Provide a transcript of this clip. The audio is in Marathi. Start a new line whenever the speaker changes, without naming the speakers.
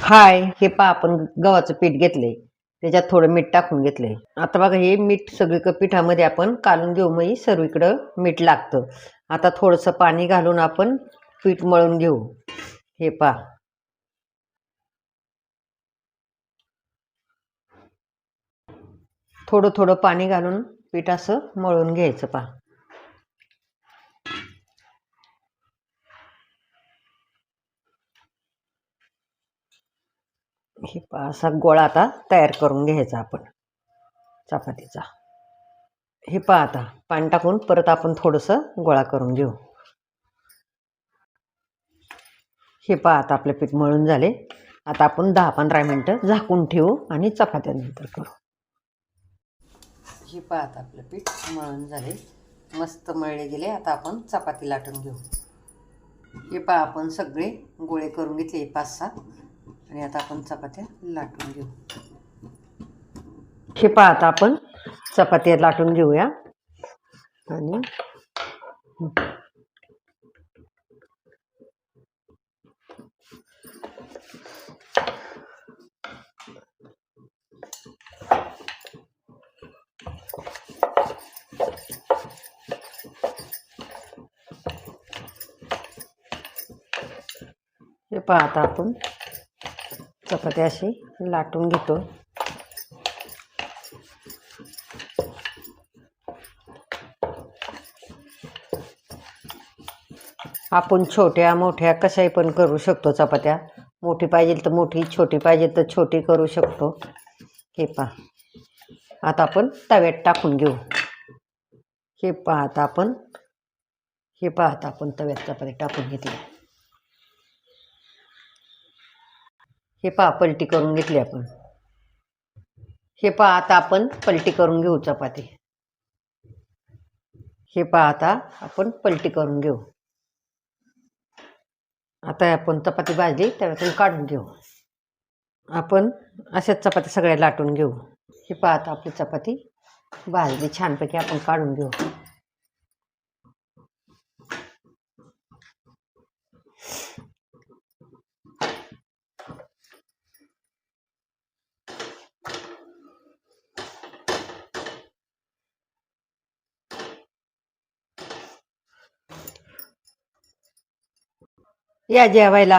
हाय, हे पहा आपण गव्हाचं पीठ घेतलंय. त्याच्यात थोडं मीठ टाकून घेतलंय. आता बघा हे मीठ सगळीकडे पिठामध्ये आपण कालून घेऊ, मग सर्वीकडं मीठ लागतं. आता थोडंसं पाणी घालून आपण पीठ मळून घेऊ. हे पहा. थोडं थोडं पाणी घालून पीठ असं मळून घ्यायचं पहा. हे पहा असा गोळा आता तयार करून घ्यायचा आपण चपातीचा. हे पहा आता पाणी टाकून परत आपण थोडंसं गोळा करून घेऊ. हे पहा आता आपलं पीठ मळून झाले. आता आपण 10-15 मिनटं झाकून ठेवू आणि चपात्या नंतर करू. हे पहा आता आपलं पीठ मळून झाले, मस्त मळले गेले. आता आपण चपाती लाटून घेऊ. हे पहा आपण सगळे गोळे करून घेतले 5-6 आणि आता आपण चपात्या लाटून घेऊ. हे पहा आता आपण चपात्या लाटून घेऊया. आणि हे पहा आता आपण चपात्या अशी लाटून घेतो. आपण छोट्या मोठ्या कशाही पण करू शकतो चपात्या. मोठी पाहिजे तर मोठी, छोटी पाहिजे तर छोटी करू शकतो. हे पहा आता आपण तव्यात टाकून घेऊ. हे पहा आता आपण तव्यात चपाती टाकून घेतली. हे पहा पलटी करून घेतली आपण. हे पहा आता आपण पलटी करून घेऊ चपाती. हे पहा आता आपण पलटी करून घेऊ. आता आपण चपाती भाजली त्यातून काढून घेऊ. आपण अशाच चपात्या सगळ्या लाटून घेऊ. हे पहा आता आपली चपाती भाजली छानपैकी, आपण काढून घेऊ. या जेवायला.